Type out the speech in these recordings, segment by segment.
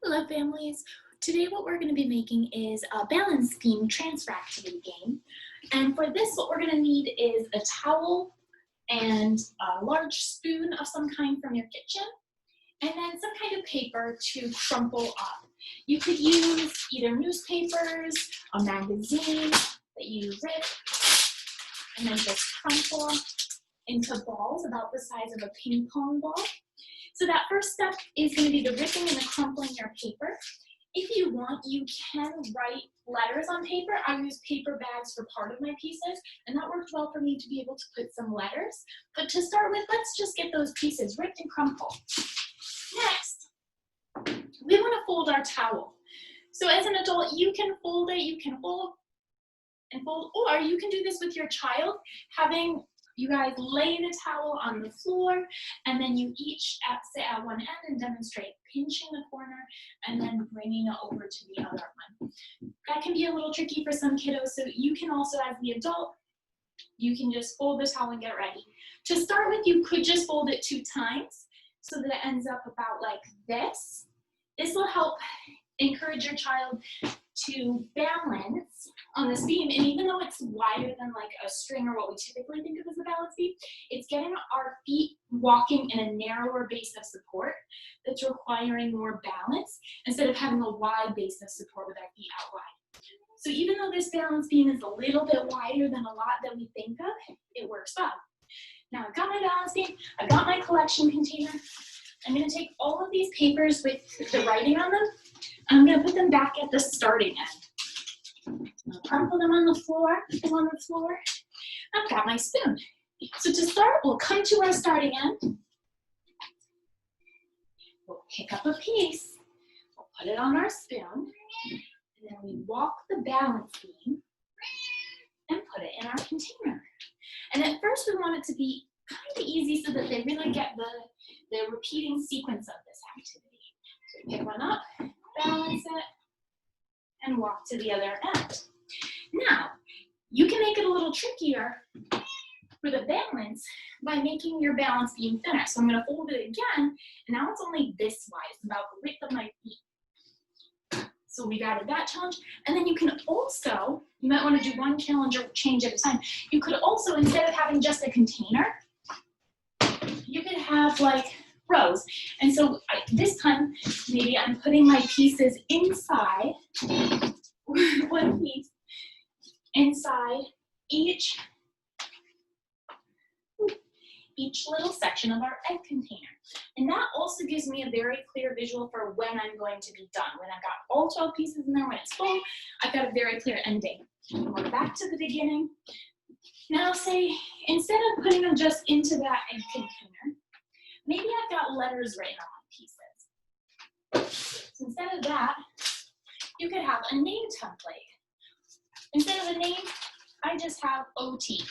Hello families. Today what we're going to be making is a balance beam transfer activity game. And for this what we're going to need is a towel and a large spoon of some kind from your kitchen and then some kind of paper to crumple up. You could use either newspapers, a magazine that you rip and then just crumple into balls about the size of a ping pong ball. So that first step is going to be the ripping and the crumpling your paper. If you want, you can write letters on paper. I use paper bags for part of my pieces, and that worked well for me to be able to put some letters. But to start with, let's just get those pieces ripped and crumpled. Next, we want to fold our towel. So as an adult, you can fold it, you can fold and fold, or you can do this with your child, having you guys lay the towel on the floor, and then you each sit at one end and demonstrate pinching the corner and then bringing it over to the other one. That can be a little tricky for some kiddos, so you can also, as the adult, you can just fold the towel and get ready. To start with, you could just fold it 2 times so that it ends up about like this. This will help encourage your child to balance on this beam, and even though it's wider than like a string or what we typically think of as a balance beam, it's getting our feet walking in a narrower base of support that's requiring more balance instead of having a wide base of support with our feet out wide. So even though this balance beam is a little bit wider than a lot that we think of, it works well. Now I've got my balance beam, I've got my collection container. I'm going to take all of these papers with the writing on them, and I'm going to put them back at the starting end. I'll crumple them on the floor, put them on the floor. I've got my spoon. So to start, we'll come to our starting end. We'll pick up a piece, we'll put it on our spoon, and then we walk the balance beam and put it in our container. And at first we want it to be kind of easy so that they really get the repeating sequence of this activity. So we pick one up, balance it, and walk to the other end. Now, you can make it a little trickier for the balance by making your balance beam thinner. So I'm going to fold it again, and now it's only this wide. It's about the width of my feet. So we've added that challenge. And then you can also, you might want to do one challenge or change at a time. You could also, instead of having just a container, you could have like rows. And so this time, maybe I'm putting my pieces inside, one piece inside each little section of our egg container. And that also gives me a very clear visual for when I'm going to be done. When I've got all 12 pieces in there, when it's full, I've got a very clear end date. And we're back to the beginning. Now say, instead of putting them just into that egg container, maybe I've got letters written on pieces. So instead of that, you could have a name template. Instead of a name, I just have OT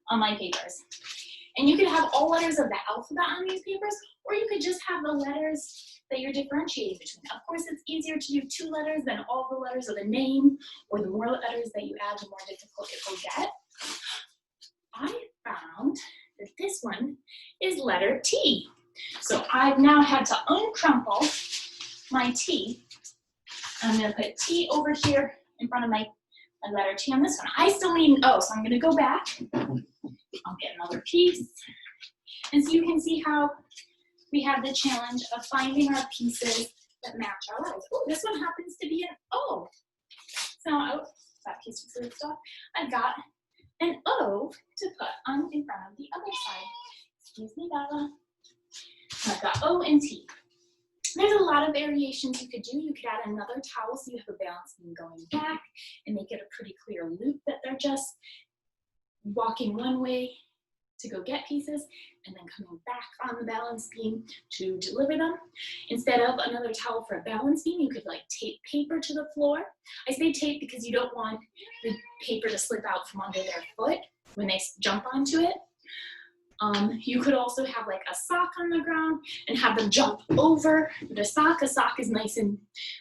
on my papers. And you could have all letters of the alphabet on these papers, or you could just have the letters that you're differentiating between. Of course, it's easier to do 2 letters than all the letters of a name, or the more letters that you add, the more difficult it will get. I found that this one is letter T. So I've now had to uncrumple my T. I'm going to put T over here in front of my letter T on this one. I still need an O, so I'm going to go back. I'll get another piece. And so you can see how we have the challenge of finding our pieces that match our letters. Oh, this one happens to be an O. So that piece was ripped off. I've got an O to put on in front of the other side. Excuse me, Bella. I've got O and T. There's a lot of variations you could do. You could add another towel so you have a balance beam going back and make it a pretty clear loop that they're just walking one way to go get pieces and then coming back on the balance beam to deliver them. Instead of another towel for a balance beam, you could like tape paper to the floor. I say tape because you don't want the paper to slip out from under their foot when they jump onto it. You could also have like a sock on the ground and have them jump over the sock. A sock is nice and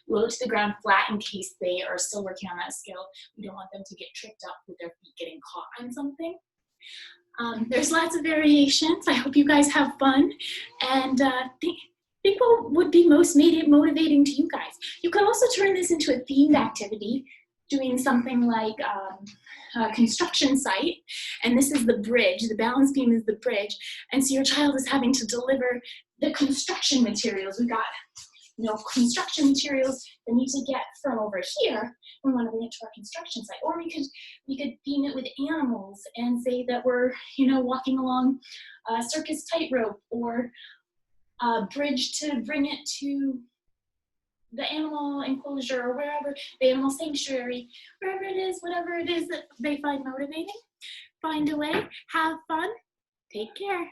low to the ground, flat, in case they are still working on that skill. We don't want them to get tripped up with their feet getting caught on something. There's lots of variations. I hope you guys have fun, and think what would be most motivating to you guys. You could also turn this into a themed activity, doing something like a construction site, and this is the bridge, the balance beam is the bridge, and so your child is having to deliver the construction materials. We got, construction materials that need to get from over here. We want to bring it to our construction site, or we could theme it with animals and say that we're, walking along a circus tightrope, or a bridge to bring it to the animal enclosure, or wherever, the animal sanctuary, wherever it is, whatever it is that they find motivating. Find a way, have fun, take care.